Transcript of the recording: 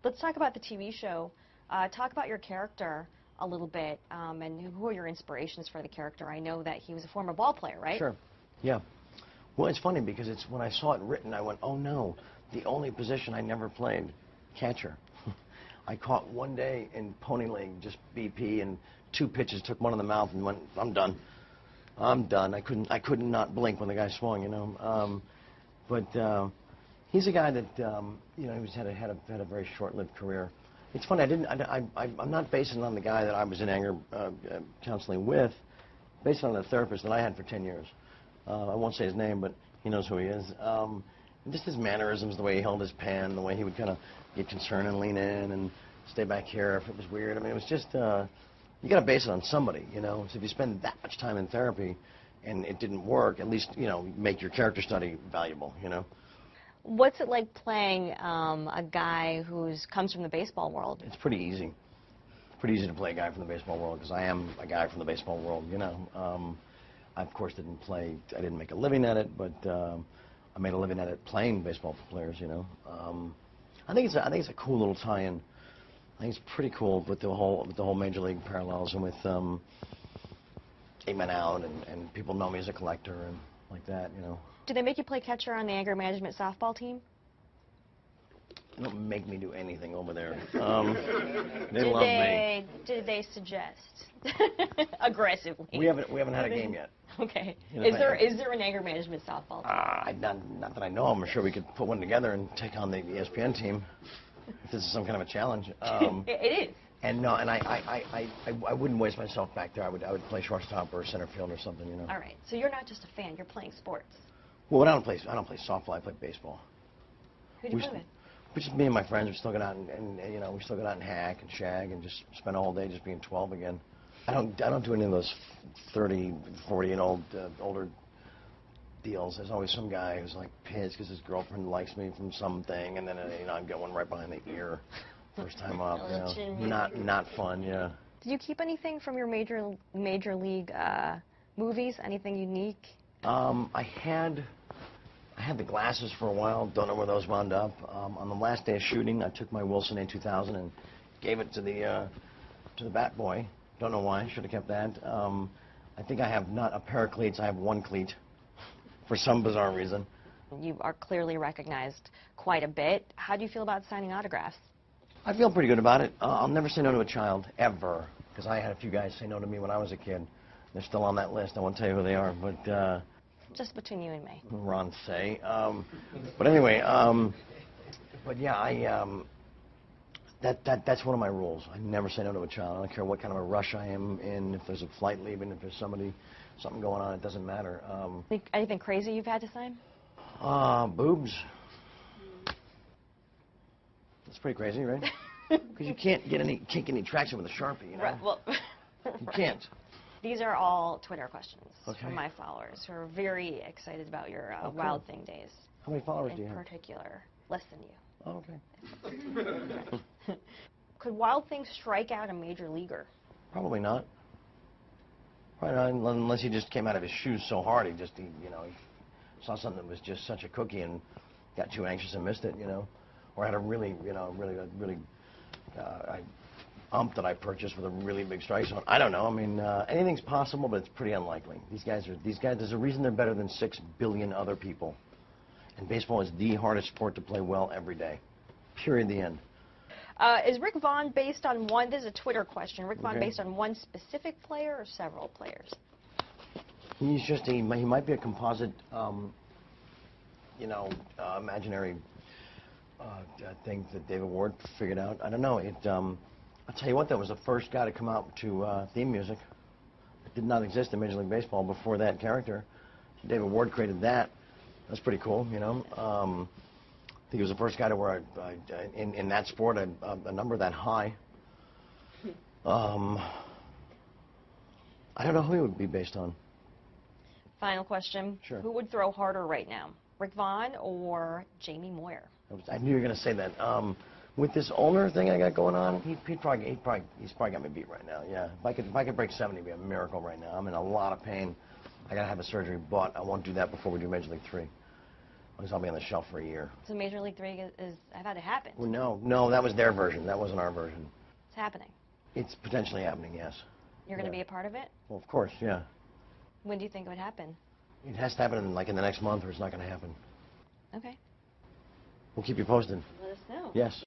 Let's talk about the TV show. Talk about your character a little bit, and who are your inspirations for the character? I know that he was a former ball player, right? Sure. Yeah. Well, it's funny because when I saw it written, I went, oh no, the only position I never played, catcher. I caught one day in Pony League, just BP, and 2 pitches, took one in the mouth, and went, I'm done. I'm done. I couldn't not blink when the guy swung, you know. But he's a guy that, you know, he's had a very short-lived career. It's funny. I'm not basing it on the guy that I was in anger counseling with. Based on the therapist that I had for 10 years. I won't say his name, but he knows who he is. Just his mannerisms, the way he held his pen, the way he would kind of get concerned and lean in and stay back here if it was weird. I mean, it was just, you got to base it on somebody, you know. So if you spend that much time in therapy and it didn't work, at least, you know, make your character study valuable, you know. What's it like playing a guy who comes from the baseball world? It's pretty easy. It's pretty easy to play a guy from the baseball world because I am a guy from the baseball world, you know. I, of course, I didn't make a living at it, but I made a living at it playing baseball for players, you know. I think it's a cool little tie-in. I think it's pretty cool with the whole major league parallels and with 8 men out and people know me as a collector and like that, you know. Do they make you play catcher on the anger management softball team? They don't make me do anything over there. They love me. Did they suggest aggressively? We haven't had a game yet. Okay. You know, Is there an anger management softball team? Not that I know of. I'm sure we could put one together and take on the ESPN team if this is some kind of a challenge. It is. And no, and I wouldn't waste myself back there. I would play shortstop or center field or something, you know. All right. So you're not just a fan. You're playing sports. Well, I don't play softball. I play baseball. Who do you play with? Just me and my friends. We still go out and you know, we still go out and hack and shag and just spend all day just being 12 again. I don't do any of those 30, 40 and older deals. There's always some guy who's like pissed because his girlfriend likes me from something, and then you know, I'm getting one right behind the ear first time up. You know, not fun. Yeah. Did you keep anything from your major league movies? Anything unique? I had the glasses for a while. Don't know where those wound up. On the last day of shooting, I took my Wilson A2000 and gave it to the bat boy. Don't know why. Should have kept that. I think I have not a pair of cleats. I have one cleat for some bizarre reason. You are clearly recognized quite a bit. How do you feel about signing autographs? I feel pretty good about it. I'll never say no to a child, ever, because I had a few guys say no to me when I was a kid. They're still on that list. I won't tell you who they are, but... just between you and me. Ron say. But anyway, but yeah, that's one of my rules. I never say no to a child. I don't care what kind of a rush I am in, if there's a flight leaving, if there's something going on, it doesn't matter. Anything crazy you've had to sign? Boobs. That's pretty crazy, right? Because you can't get any traction with a Sharpie, you know? Right, well, you can't. These are all Twitter questions from my followers who are very excited about your cool. Wild Thing days. How many followers do you have? In particular, less than you. Oh, okay. Could Wild Thing strike out a major leaguer? Probably not. Probably not, unless he just came out of his shoes so hard he you know, he saw something that was just such a cookie and got too anxious and missed it, you know, or had a really, you know, really ump that I purchased with a really big strike zone. I don't know. I mean, anything's possible, but it's pretty unlikely. These guys, there's a reason they're better than 6 billion other people. And baseball is the hardest sport to play well every day. Period, the end. Is Rick Vaughn based on one, this is a Twitter question, Rick Vaughn based on one specific player or several players? He's just, he might be a composite, you know, imaginary thing that David Ward figured out. I don't know. I'll tell you what, that was the first guy to come out to theme music. It did not exist in Major League Baseball before that character. David Ward created that. That's pretty cool, you know. I think he was the first guy to wear, in that sport, a number that high. I don't know who he would be based on. Final question. Sure. Who would throw harder right now, Rick Vaughn or Jamie Moyer? I knew you were going to say that. With this ulnar thing I got going on, he's probably got me beat right now. Yeah, if I could break 70, it'd be a miracle right now. I'm in a lot of pain. I got to have a surgery, but I won't do that before we do Major League 3. Otherwise, I'll be on the shelf for a year. So Major League 3 I've had it happen. Well, no, that was their version. That wasn't our version. It's happening. It's potentially happening, yes. You're going to be a part of it? Well, of course, yeah. When do you think it would happen? It has to happen in the next month, or it's not going to happen. Okay. We'll keep you posted. Let us know. Yes.